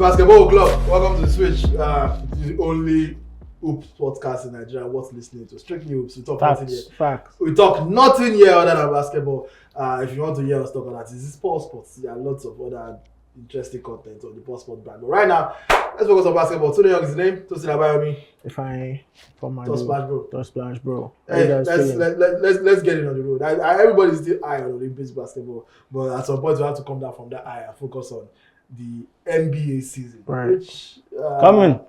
Basketball Club. Welcome to the Switch. The only hoops podcast in Nigeria worth listening to. Strictly hoops. We talk nothing here. Facts. We talk nothing here other than basketball. If you want to hear us talk about this is sports. There are lots of other interesting content on the Sports brand. But right now, let's focus on basketball. Tony Young is his name. Tosin Abayomi. If I from my Top Splash, bro. Hey, let's get it on the road. Everybody's still high on Olympics basketball, but at some point we have to come down from that high and focus on the NBA season. Right. Which coming.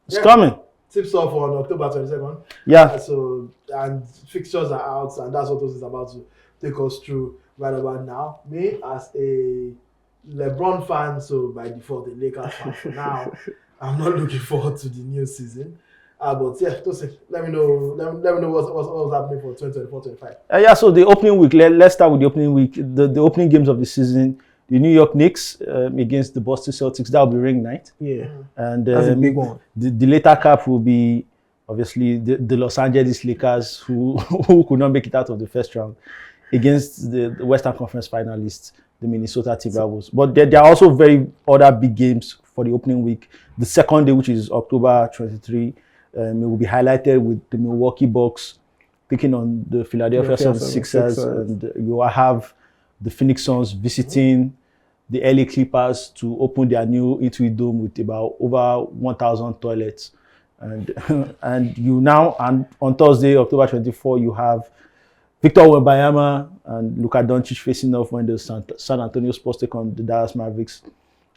It's coming. Tips off on October 22nd. Yeah. So and fixtures are out, and that's what Tosin is about to take us through right about now. Me as a LeBron fan, so by default a Lakers fan for now. I'm not looking forward to the new season. But yeah, Tosin, let me know what's happening for 2024-25. So the opening week, let's start with the opening week. The opening games of the season, the New York Knicks against the Boston Celtics, that will be ring night. Yeah. And that's a big one. The later cap will be obviously the Los Angeles Lakers who could not make it out of the first round against the Western Conference finalists, the Minnesota Timberwolves. But there are also very other big games for the opening week. The second day, which is October 23, it will be highlighted with the Milwaukee Bucks taking on the Philadelphia 76ers, and you will have the Phoenix Suns visiting the LA Clippers to open their new Intuit Dome with about over 1,000 toilets. And you now, and on Thursday, October 24, you have Victor Wembanyama and Luka Doncic facing off when the San Antonio Spurs take on the Dallas Mavericks.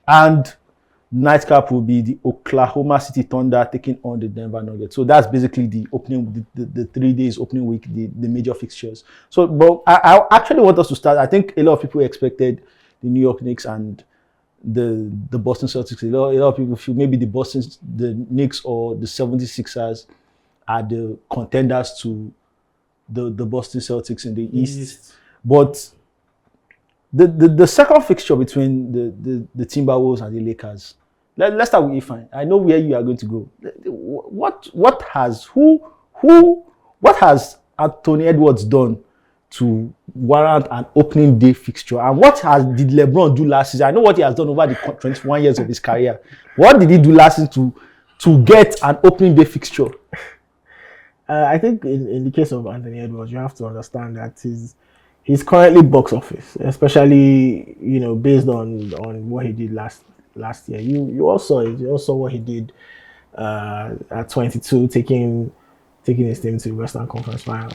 And nightcap will be the Oklahoma City Thunder taking on the Denver Nuggets. So that's basically the opening, the 3 days opening week, the major fixtures. So, but I actually want us to start. I think a lot of people expected the New York Knicks and the Boston Celtics. A lot of people feel maybe the Knicks or the 76ers are the contenders to the Boston Celtics in the East. But the second fixture between the Timberwolves and the Lakers. Let's start with Ifan. I know where you are going to go. What has Anthony Edwards done to warrant an opening day fixture? And what did LeBron do last season? I know what he has done over the 21 years of his career. What did he do last season to get an opening day fixture? I think in the case of Anthony Edwards, you have to understand that he's currently box office, especially based on what he did last year. You also saw what he did at 22, taking his team to the Western Conference Final.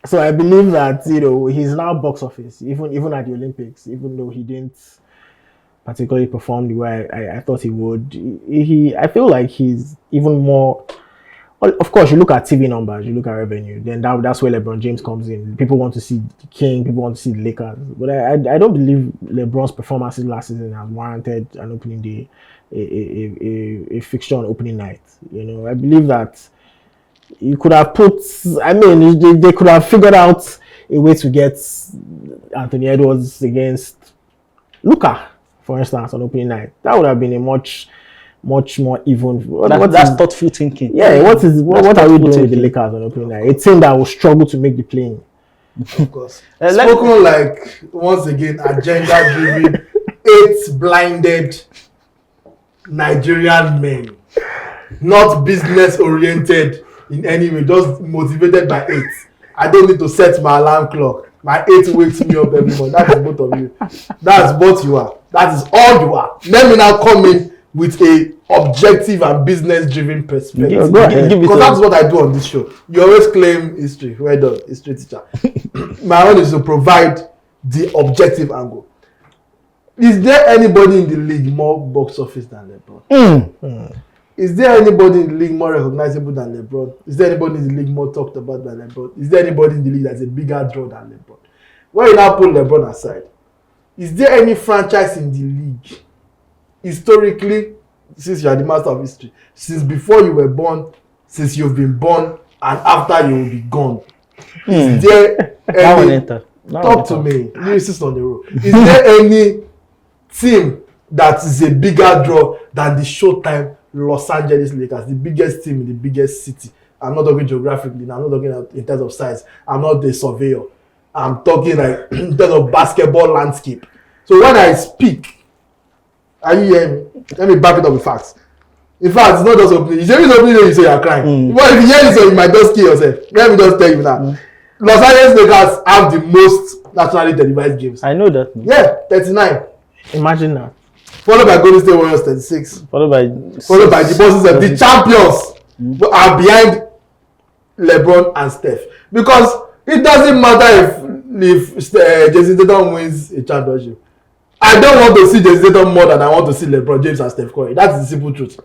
So I believe that he's now box office, even at the Olympics, even though he didn't particularly perform the way I thought he would. I feel like he's even more. Of course, you look at TV numbers, you look at revenue, then that's where LeBron James comes in. People want to see the King, people want to see the Lakers. But I don't believe LeBron's performances last season has warranted an opening day, a fixture on opening night. I believe that you could have they could have figured out a way to get Anthony Edwards against Luka, for instance, on opening night. That would have been a much more even. That's thoughtful thinking. Yeah, what are we doing with the Lakers on opening night? A team that will struggle to make the play-in. Of course. Spoken like, once again, agenda-driven, 8 blinded Nigerian men. Not business-oriented in any way, just motivated by 8. I don't need to set my alarm clock. My 8 wakes me up every morning. That is both of you. That's what you are. That is all you are. Let me now come in with a objective and business-driven perspective. Because that's what I do on this show. You always claim history. Well done, history teacher. My own is to provide the objective angle. Is there anybody in the league more box office than LeBron? Is there anybody in the league more recognizable than LeBron? Is there anybody in the league more talked about than LeBron? Is there anybody in the league that's a bigger draw than LeBron? When you now put LeBron aside, is there any franchise in the league, historically, since you are the master of history, since before you were born, since you've been born, and after you will be gone, is there any... Talk to me. You insist on the road. Is there any team that is a bigger draw than the Showtime Los Angeles Lakers, the biggest team in the biggest city? I'm not talking geographically, I'm not talking in terms of size. I'm not a surveyor. I'm talking like in terms of basketball landscape. So when I speak Are you hearing me? Let me back it up with facts. In fact, it's not just opening. If it's opening, you say you're crying. But if you hear this, you might just kill yourself. Let me just tell you now. Los Angeles Lakers have the most nationally televised games. I know that. Yeah, 39. Imagine that. Followed by Golden State Warriors 36. Followed by the Boston Celtics. The champions are behind LeBron and Steph. Because it doesn't matter if Jason Tatum wins a championship. I don't want to see Jason Tatum more than I want to see LeBron James and Steph Curry. That's the simple truth.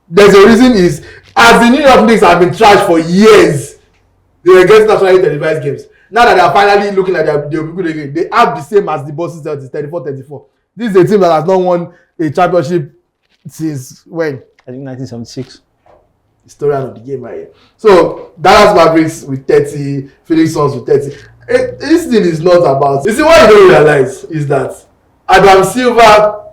There's a reason is, as the New York Knicks have been trashed for years, they were against nationally televised games. Now that they are finally looking like they will be good again, they have the same as the Boston Celtics, 34-34. This is a team that has not won a championship since when? I think 1976. Historian of the game right here. So Dallas Mavericks with 30, Phoenix Suns with 30. This thing is not about. You see, what you don't realize is that Adam Silver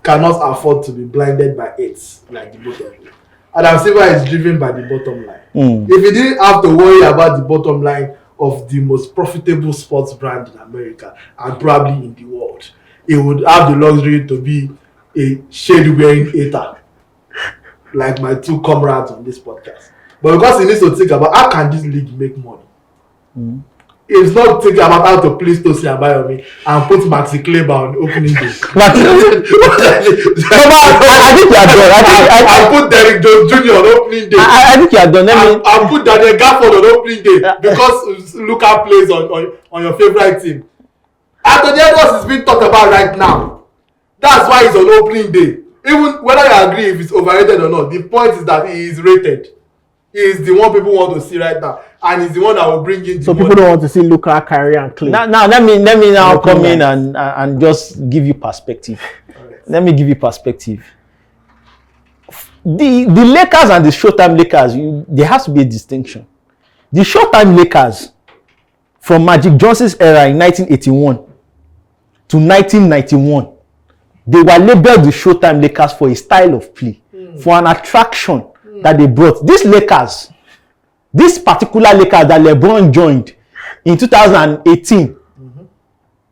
cannot afford to be blinded by 8 like the both of you. Adam Silver is driven by the bottom line. If he didn't have to worry about the bottom line of the most profitable sports brand in America and probably in the world, he would have the luxury to be a shade-wearing hater like my two comrades on this podcast. But because he needs to think about how can this league make money, it's not thinking about how to please Tosin Abayomi and put Maxi Kleber on opening day. I think you are done. I put Derrick Jones Jr. on opening day. I think you are done. I put Daniel Gafford on opening day because Luka plays on your favorite team. Anthony Edwards is being talked about right now. That's why he's on opening day. Even whether you agree if it's overrated or not, the point is that he is rated. He is the one people want to see right now, and he's the one that will bring in. So people don't want to see Luka, Kyrie, and Clay. Now let me now come in and just give you perspective. Right. Let me give you perspective. The Lakers and the Showtime Lakers, there has to be a distinction. The Showtime Lakers, from Magic Johnson's era in 1981 to 1991, they were labeled the Showtime Lakers for a style of play, for an attraction that they brought. These Lakers, this particular Lakers that LeBron joined in 2018,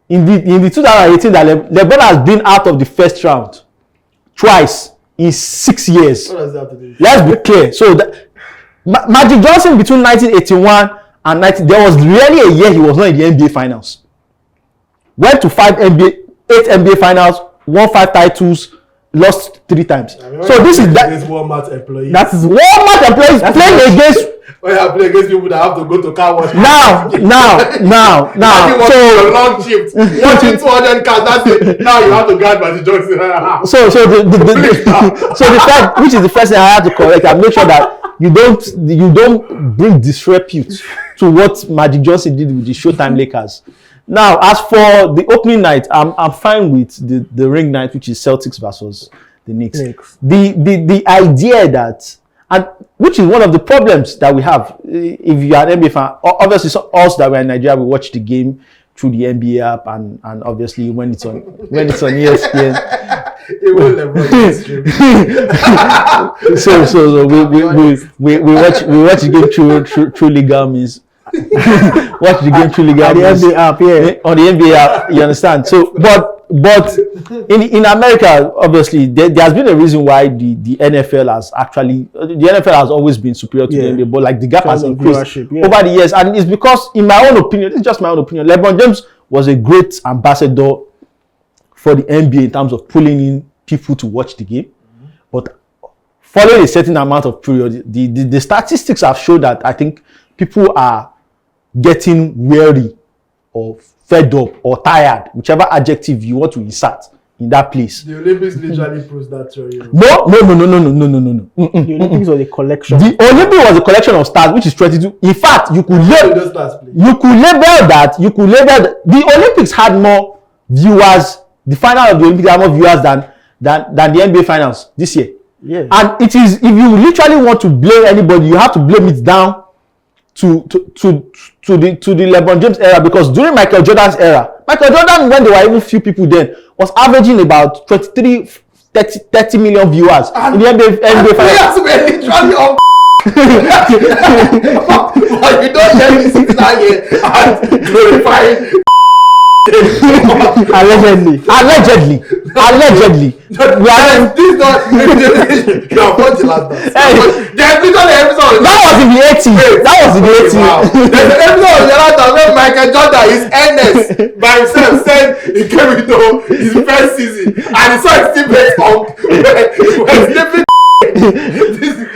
in the 2018 that LeBron has been out of the first round twice in 6 years. What does that have to do? Let's be clear. So Magic Johnson between 1981 and 19, there was really a year he was not in the NBA finals. Went to 8 NBA finals, won 5 titles, lost 3 times. So this is that. This Walmart employee. That is Walmart employees playing against. When you play against people that have to go to car wash. Now. So long shift. Watching 200 cars. That's it. Now you have to guard by the Johnson. So the fact, which is the first thing I have to correct, and make sure that you don't bring disrepute to what Magic Johnson did with the Showtime Lakers. Now, as for the opening night, I'm fine with the ring night, which is Celtics versus the Knicks. The idea that, and which is one of the problems that we have, if you are an NBA fan, obviously us that were in Nigeria, we watch the game through the NBA app, and obviously when it's on ESPN. It will never So we watch the game through legal means. Watch the game through legal means. The NBA app, yeah. On the NBA app, you understand. So, but in America, obviously, there has been a reason why the NFL has actually, the NFL has always been superior to the NBA, but like the gap has increased over the years, and it's because, in my own opinion, it's just my own opinion, LeBron James was a great ambassador for the NBA in terms of pulling in people to watch the game, but following a certain amount of period, the statistics have shown that I think people are getting weary or fed up or tired, whichever adjective you want to insert in that place. The Olympics literally proves that theory. No. The Olympics was a collection. The Olympics was a collection of stars, which is 22. In fact, you could label that. The Olympics had more viewers. The final of the Olympics had more viewers than the NBA finals this year. Yeah. And it is, if you literally want to blame anybody, you have to blame it down to the LeBron James era, because during Michael Jordan's era, Michael Jordan, when there were even few people then, was averaging about 30 million viewers in the NBA finals. Were literally on. But you don't tell me 6 9 years and glorifying Allegedly. We are This not you have watched the last dance. There's literally an episode. that was in the 80s. That was in the 80s. Wow. There's an episode of the last dance where Michael Jordan, his earnest by himself, said he came into his first season and he saw his teammates when sleeping.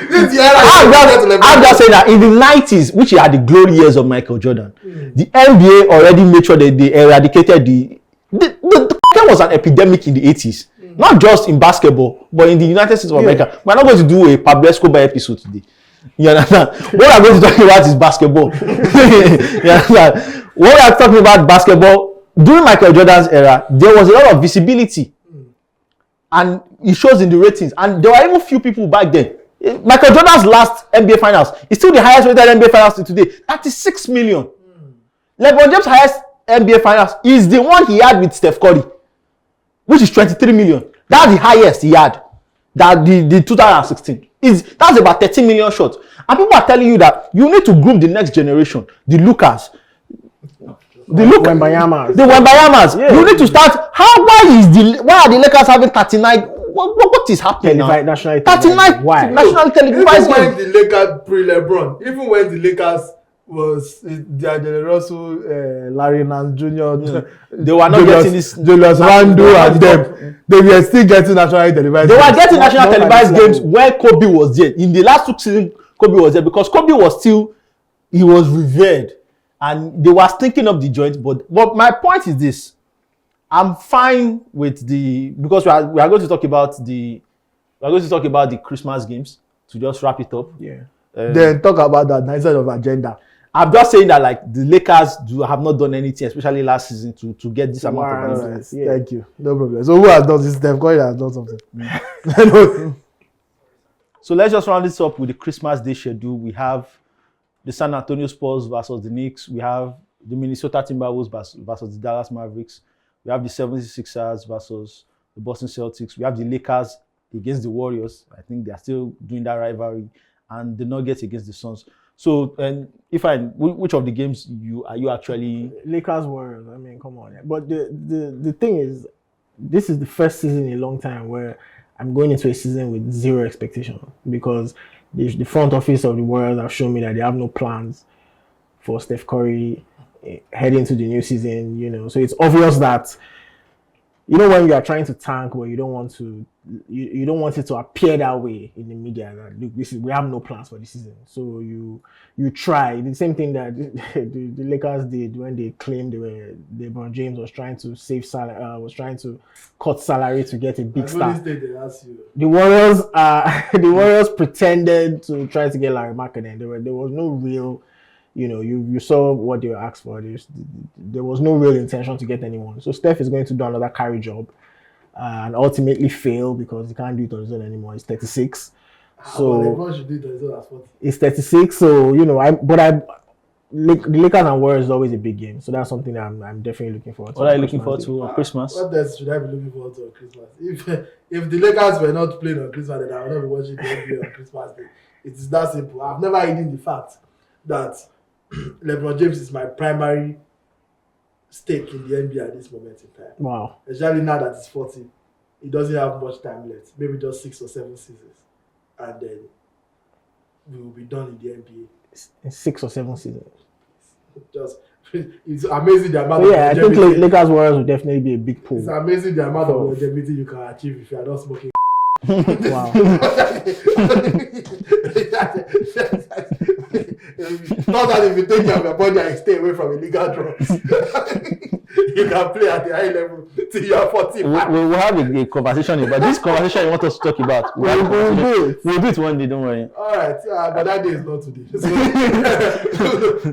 This year, I'm just saying that in the 90s, which had the glory years of Michael Jordan, the NBA already made sure that they eradicated the there was an epidemic in the 80s. Not just in basketball, but in the United States of America. We're not going to do a Pablo Escobar episode today. You understand? What I'm going to talk about is basketball. You understand? What we are talking about basketball, during Michael Jordan's era, there was a lot of visibility. And it shows in the ratings. And there were even few people back then. Michael Jordan's last NBA Finals is still the highest rated NBA Finals till today. 36 million. LeBron James' highest NBA Finals is the one he had with Steph Curry, which is 23 million. That's the highest he had. That the 2016 that's about 13 million short. And people are telling you that you need to groom the next generation, the Lucas, the Wembayamas. Yeah. You need to start. Why are the Lakers having 39? What is happening now? 39 Why? national televised Even when games. the Lakers pre-LeBron, even when the Lakers was their Russell, Larry Nance Jr. They were not getting this. Julius Randle and them. They were still getting nationally televised. They were getting national not televised like games when Kobe was there. In the last 2 seasons, Kobe was there because Kobe was revered, and they were stinking up the joint. But my point is this: I'm fine with because we are going to talk about the Christmas games to just wrap it up. Yeah. Then talk about that nice side of agenda. I'm just saying that like the Lakers have not done anything, especially last season, to get this amount of money. Right. Yeah. Thank you. No problem. So who has done this? Steph Curry has done something. So let's just round this up with the Christmas Day schedule. We have the San Antonio Spurs versus the Knicks. We have the Minnesota Timberwolves versus the Dallas Mavericks. We have the 76ers versus the Boston Celtics. We have the Lakers against the Warriors. I think they are still doing that rivalry. And the Nuggets against the Suns. So, and which of the games are you actually? Lakers Warriors. I mean, come on. But the thing is, this is the first season in a long time where I'm going into a season with zero expectation because the front office of the Warriors have shown me that they have no plans for Steph Curry heading into the new season. You know, so it's obvious that when you are trying to tank, but you don't want to. You don't want it to appear that way in the media that look, we have no plans for the season. So you try the same thing that the Lakers did when they claimed LeBron James was trying to save salary, was trying to cut salary to get a big star. The Warriors pretended to try to get Larry Markkinen. There was no real, you saw what they were asked for. There was no real intention to get anyone. So Steph is going to do another carry job. And ultimately fail because he can't do it on his own anymore. He's 36. So he's 36. So the Lakers and Warriors is always a big game. So that's something that I'm definitely looking forward to. What are you looking forward to on Christmas? What else should I be looking forward to on Christmas? If the Lakers were not playing on Christmas, then I would not be watching the NBA on Christmas Day. It is that simple. I've never hidden the fact that LeBron James is my primary stake in the NBA at this moment in time. Wow. Especially now that he's 40. He doesn't have much time left. Maybe just 6 or 7 seasons. And then we will be done in the NBA. In 6 or 7 seasons. It's amazing the amount of longevity. I think Lakers Warriors will definitely be a big pool. It's amazing the amount of longevity you can achieve if you are not smoking. Wow. Not that if you take care of your body and stay away from illegal drugs, you can play at the high level till you are 40. We'll have a conversation about this conversation you want us to talk about. We'll do it one day, don't worry. Alright, but that day is not today. So,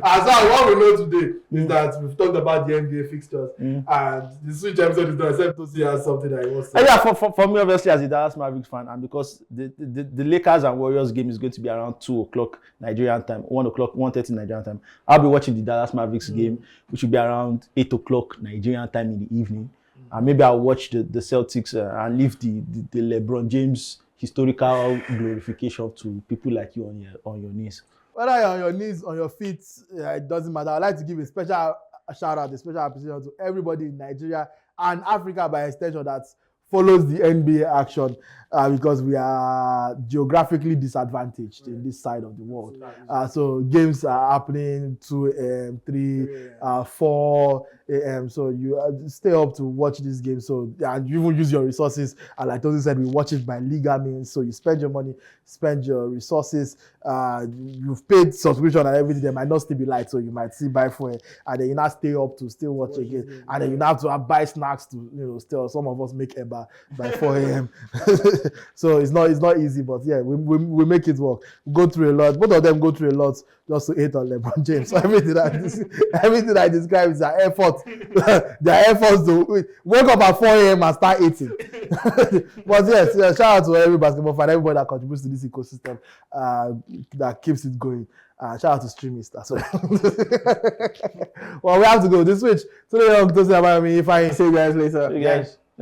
as what we know today is that we've talked about the NBA fixtures and the switch episode is done except to see as something that he wants to say. Yeah, for me, obviously, as a Dallas Mavericks fan, and because the Lakers and Warriors game is going to be around 2 o'clock Nigerian time, 1 o'clock, 1:30 Nigerian time. I'll be watching the Dallas Mavericks game, which will be around 8 o'clock Nigerian time in the evening. And maybe I'll watch the Celtics and leave the LeBron James historical glorification to people like you on your knees. Whether you're on your knees, on your feet, it doesn't matter. I'd like to give a special shout out, a special appreciation to everybody in Nigeria and Africa by extension that follows the NBA action because we are geographically disadvantaged in this side of the world. So games are happening 2 a.m., 3, 4 a.m. So you stay up to watch this game. So and you even use your resources. And like Tosin said, we watch it by legal means. So you spend your money, spend your resources. You've paid subscription and everything. They might not still be light, so you might still buy for it, and then you now stay up to still watch again, and then you now have to buy snacks to still. Some of us make eba by 4 a.m. So it's not easy, but yeah, we make it work. We go through a lot. Both of them go through a lot just to hate on LeBron James. So everything I describe is their effort. Their efforts to wake up at 4 a.m. and start eating. But yes, shout out to every basketball fan, everybody that contributes to this ecosystem that keeps it going. Shout out to streamists as well. Well, we have to go. This switch. So, if I see you guys later. You guys.